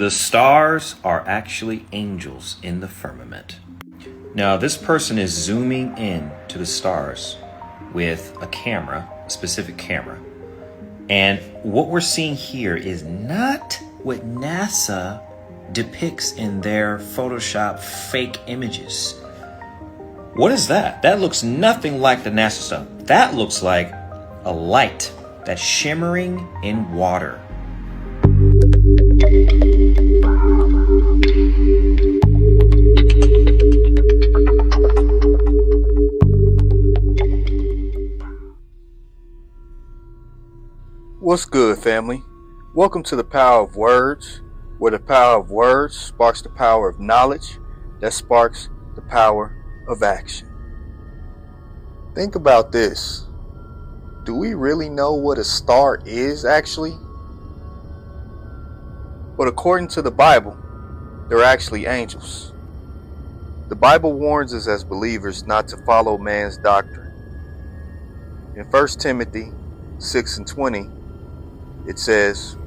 The stars are actually angels in the firmament. Now, this person is zooming in to the stars with a camera, a specific camera. And what we're seeing here is not what NASA depicts in their Photoshop fake images. What is that? That looks nothing like the NASA stuff. That looks like a light that's shimmering in water. What's good, family? Welcome to the Power of Words, where the power of words sparks the power of knowledge that sparks the power of action. Think about this. Do we really know what a star is actually? But according to the Bible, they're actually angels. The Bible warns us as believers not to follow man's doctrine. In 1 Timothy 6:20, it says,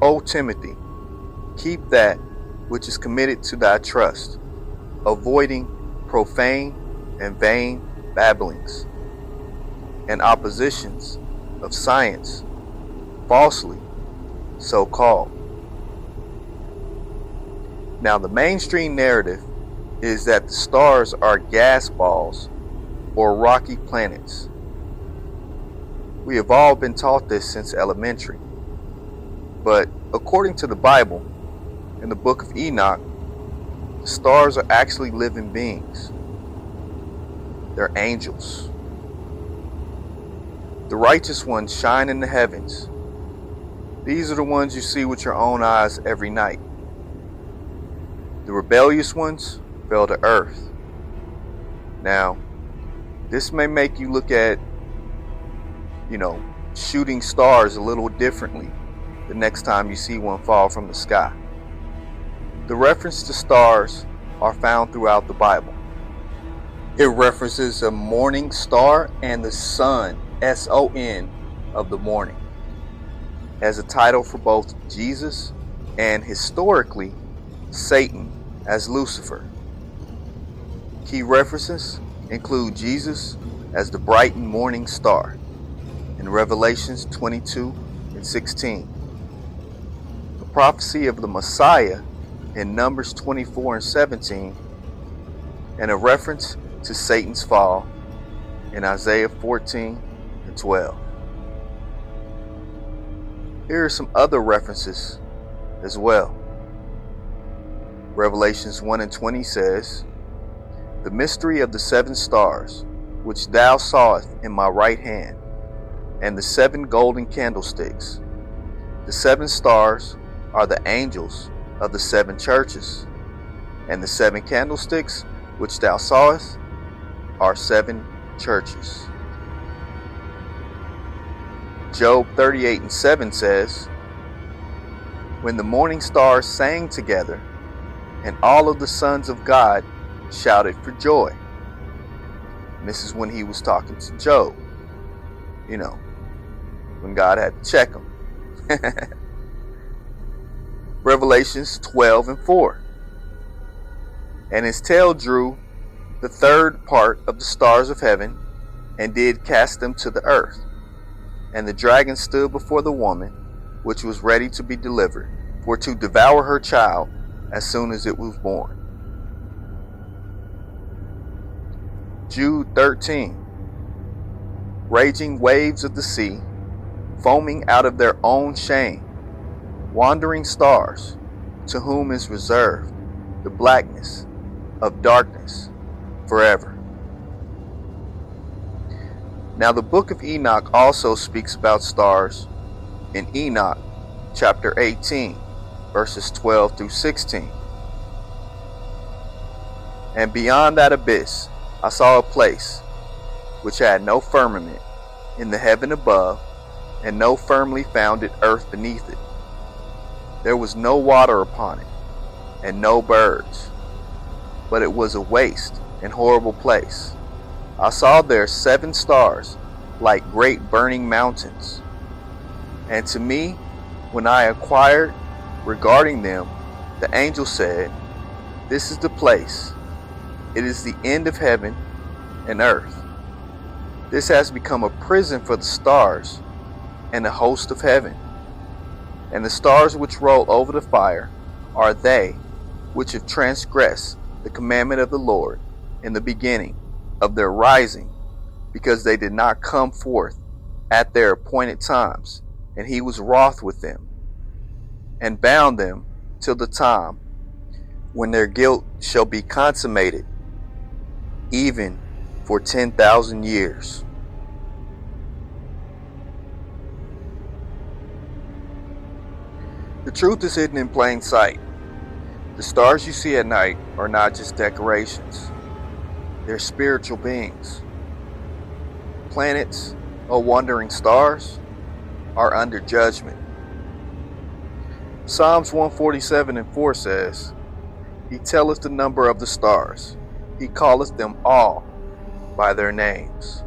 O Timothy, keep that which is committed to thy trust, avoiding profane and vain babblings and oppositions of science, falsely so called. Now, the mainstream narrative is that the stars are gas balls or rocky planets. We have all been taught this since elementary. But according to the Bible, in the Book of Enoch, the stars are actually living beings. They're angels. The righteous ones shine in the heavens. These are the ones you see with your own eyes every night. The rebellious ones fell to earth. Now, this may make you look at shooting stars a little differently the next time you see one fall from the sky. The reference to stars are found throughout the Bible. It references a morning star and the sun, S-O-N, of the morning, as a title for both Jesus and historically Satan as Lucifer. Key references include Jesus as the bright and morning star in Revelations 22:16. The prophecy of the Messiah in Numbers 24:17, and a reference to Satan's fall in Isaiah 14:12. Here are some other references as well. Revelations 1:20 says, The mystery of the 7 stars, which thou sawest in my right hand, and the 7 golden candlesticks. The 7 stars are the angels of the 7 churches, and the 7 candlesticks which thou sawest are 7 churches. Job 38:7 says, When the morning stars sang together, and all of the sons of God shouted for joy. And this is when he was talking to Job. When God had to check him. Revelations 12:4. And his tail drew the 3rd part of the stars of heaven, and did cast them to the earth. And the dragon stood before the woman, which was ready to be delivered, for to devour her child as soon as it was born. Jude 13. Raging waves of the sea, foaming out of their own shame, wandering stars, to whom is reserved the blackness of darkness forever. Now, the Book of Enoch also speaks about stars in Enoch chapter 18, verses 12-16. And beyond that abyss I saw a place which had no firmament in the heaven above, and no firmly founded earth beneath it. There was no water upon it, and no birds, but it was a waste and horrible place. I saw there 7 stars like great burning mountains. And to me, when I acquired Regarding them, the angel said, "This is the place. It is the end of heaven and earth. This has become a prison for the stars and the host of heaven. And the stars which roll over the fire are they which have transgressed the commandment of the Lord in the beginning of their rising, because they did not come forth at their appointed times, and he was wroth with them, and bound them till the time when their guilt shall be consummated, even for 10,000 years." The truth is hidden in plain sight. The stars you see at night are not just decorations. They're spiritual beings. Planets, or wandering stars, are under judgment. Psalms 147:4 says, "He telleth the number of the stars. He calleth them all by their names."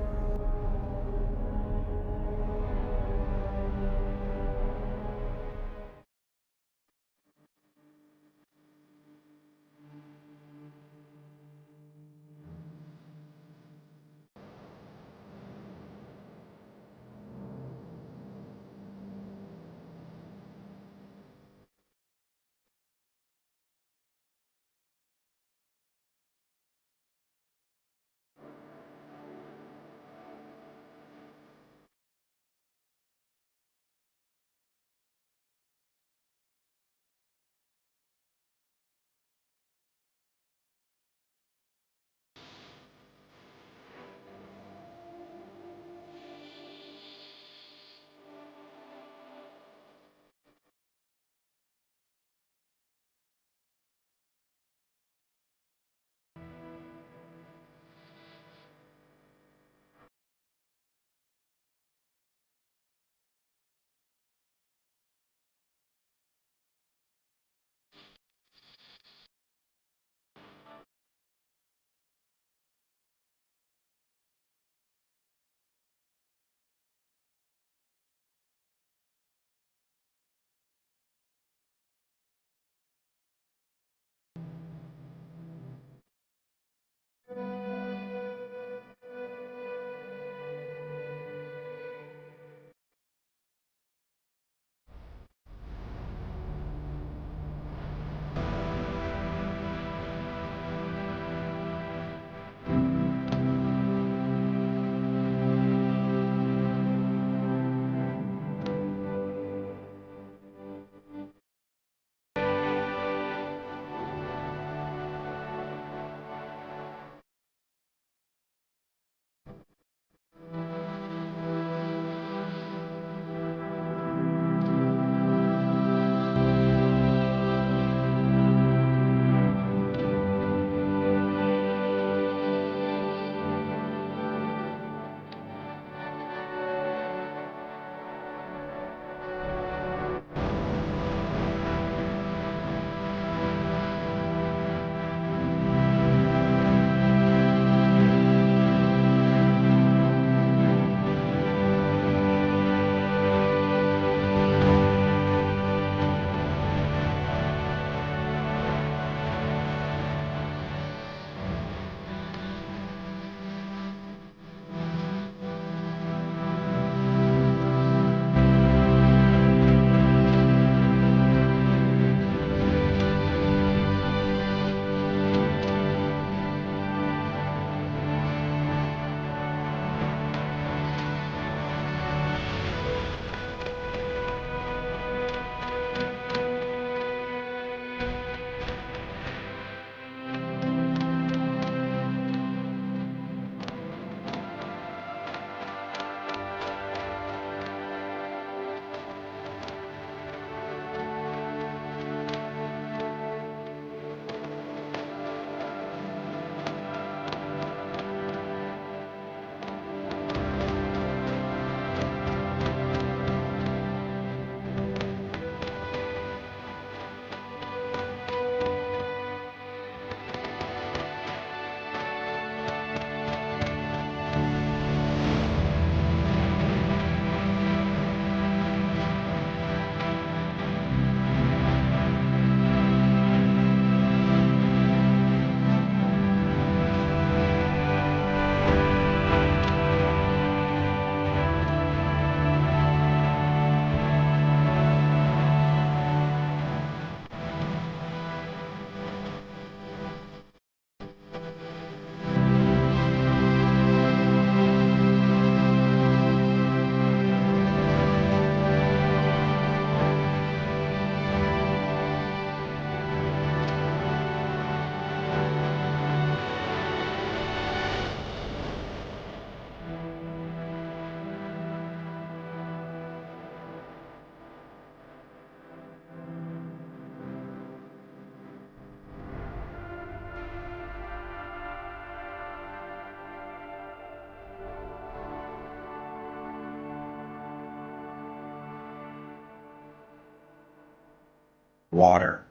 water.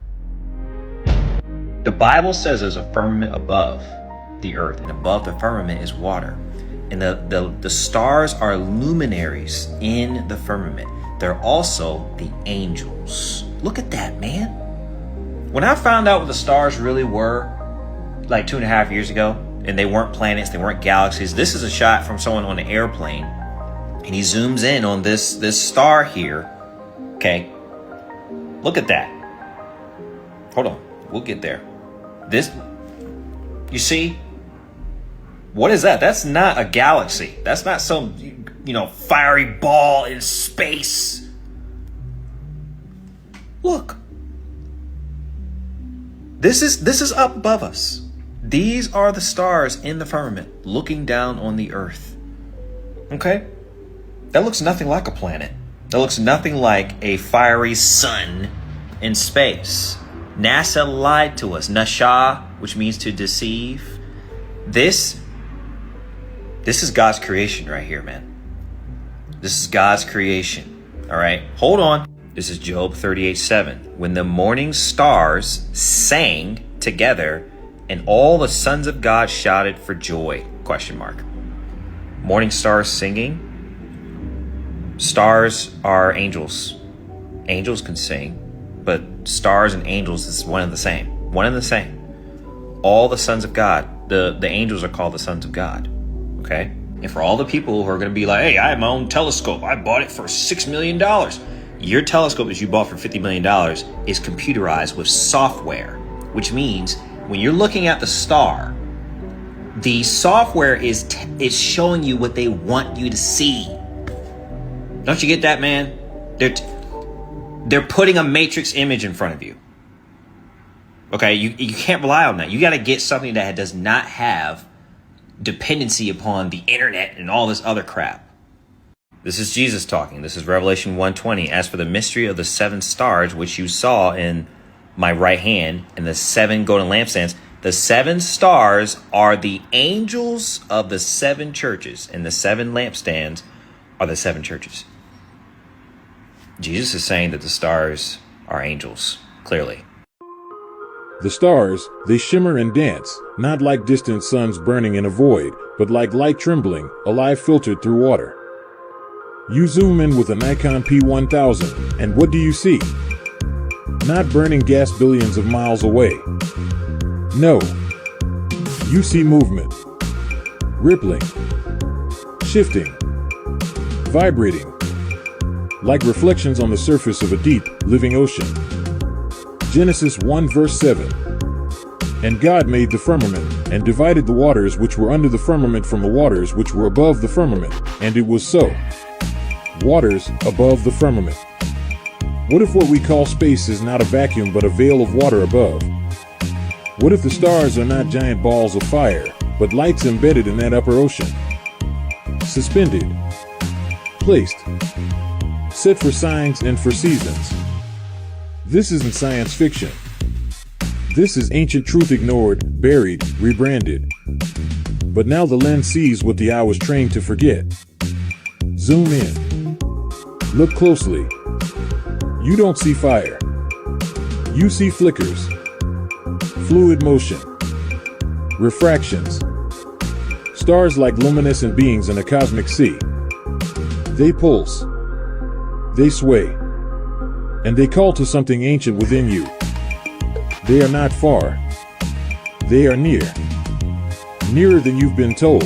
The Bible says there's a firmament above the earth, and above the firmament is water. And the stars are luminaries in the firmament. They're also the angels. Look at that, man. When I found out what the stars really were, like 2.5 years ago, and they weren't planets, they weren't galaxies. This is a shot from someone on an airplane, and he zooms in on this star here. Okay, look at that. Hold on, we'll get there. This, you see, what is that? That's not a galaxy. That's not some, fiery ball in space. Look, this is up above us. These are the stars in the firmament looking down on the earth. Okay? That looks nothing like a planet. That looks nothing like a fiery sun in space. NASA lied to us. Nasha, which means to deceive. This is God's creation right here, man. This is God's creation. All right? Hold on. This is Job 38:7. When the morning stars sang together, and all the sons of God shouted for joy, ? Morning stars singing. Stars are angels. Angels can sing, but stars and angels is one and the same. One and the same. All the sons of God, the angels are called the sons of God. Okay? And for all the people who are going to be like, hey, I have my own telescope. I bought it for $6 million. Your telescope that you bought for $50 million is computerized with software, which means when you're looking at the star, the software is showing you what they want you to see. Don't you get that, man? They're putting a matrix image in front of you. Okay, you can't rely on that. You got to get something that does not have dependency upon the internet and all this other crap. This is Jesus talking. This is Revelation 1:20. As for the mystery of the 7 stars, which you saw in my right hand, and the 7 golden lampstands, the 7 stars are the angels of the 7 churches, and the 7 lampstands are the 7 churches. Jesus is saying that the stars are angels, clearly. The stars, they shimmer and dance, not like distant suns burning in a void, but like light trembling, a light filtered through water. You zoom in with a Nikon P1000, and what do you see? Not burning gas billions of miles away. No. You see movement. Rippling. Shifting. Vibrating. Like reflections on the surface of a deep, living ocean. Genesis 1 verse 7. And God made the firmament, and divided the waters which were under the firmament from the waters which were above the firmament, and it was so. Waters above the firmament. What if what we call space is not a vacuum but a veil of water above? What if the stars are not giant balls of fire, but lights embedded in that upper ocean? Suspended. Placed. Set for signs and for seasons. This isn't science fiction. This is ancient truth ignored, buried, rebranded. But now the lens sees what the eye was trained to forget. Zoom in. Look closely. You don't see fire. You see flickers. Fluid motion. Refractions. Stars like luminescent beings in a cosmic sea. They pulse. They sway. And they call to something ancient within you. They are not far. They are near. Nearer than you've been told.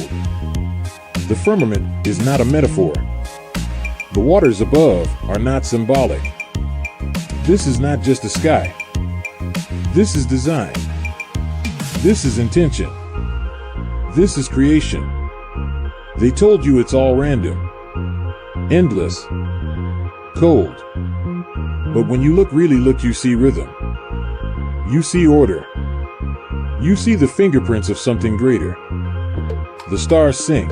The firmament is not a metaphor. The waters above are not symbolic. This is not just the sky. This is design. This is intention. This is creation. They told you it's all random. Endless. Cold. But when you really look, you see rhythm. You see order. You see the fingerprints of something greater. The stars sing,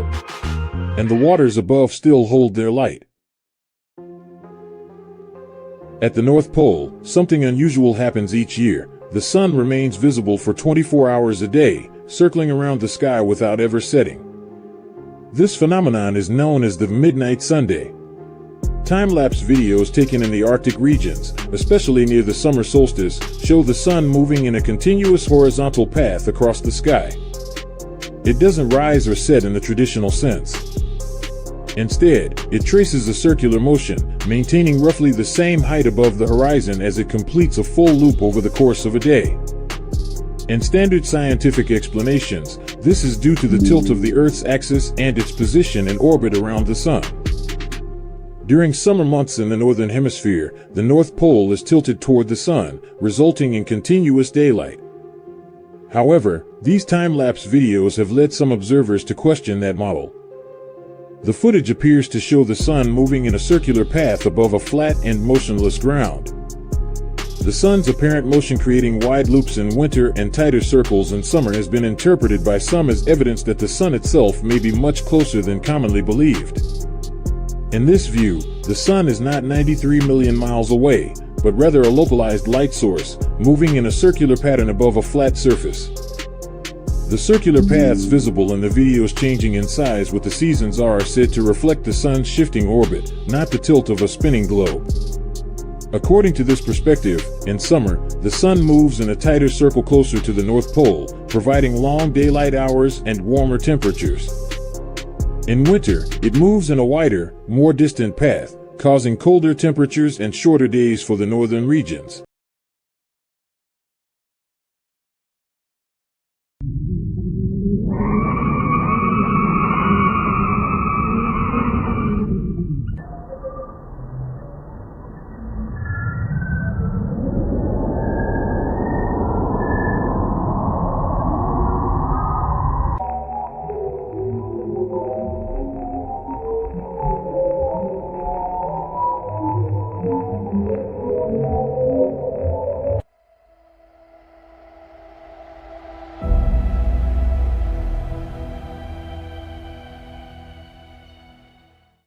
and the waters above still hold their light. At the North Pole, something unusual happens each year. The sun remains visible for 24 hours a day, circling around the sky without ever setting. This phenomenon is known as the Midnight Sunday. Time-lapse videos taken in the Arctic regions, especially near the summer solstice, show the sun moving in a continuous horizontal path across the sky. It doesn't rise or set in the traditional sense. Instead, it traces a circular motion, maintaining roughly the same height above the horizon as it completes a full loop over the course of a day. In standard scientific explanations, this is due to the tilt of the Earth's axis and its position in orbit around the sun. During summer months in the northern hemisphere, the North Pole is tilted toward the sun, resulting in continuous daylight. However, these time-lapse videos have led some observers to question that model. The footage appears to show the sun moving in a circular path above a flat and motionless ground. The sun's apparent motion creating wide loops in winter and tighter circles in summer has been interpreted by some as evidence that the sun itself may be much closer than commonly believed. In this view, the sun is not 93 million miles away, but rather a localized light source, moving in a circular pattern above a flat surface. The circular paths visible in the videos changing in size with the seasons are said to reflect the sun's shifting orbit, not the tilt of a spinning globe. According to this perspective, in summer, the sun moves in a tighter circle closer to the North Pole, providing long daylight hours and warmer temperatures. In winter, it moves in a wider, more distant path, causing colder temperatures and shorter days for the northern regions.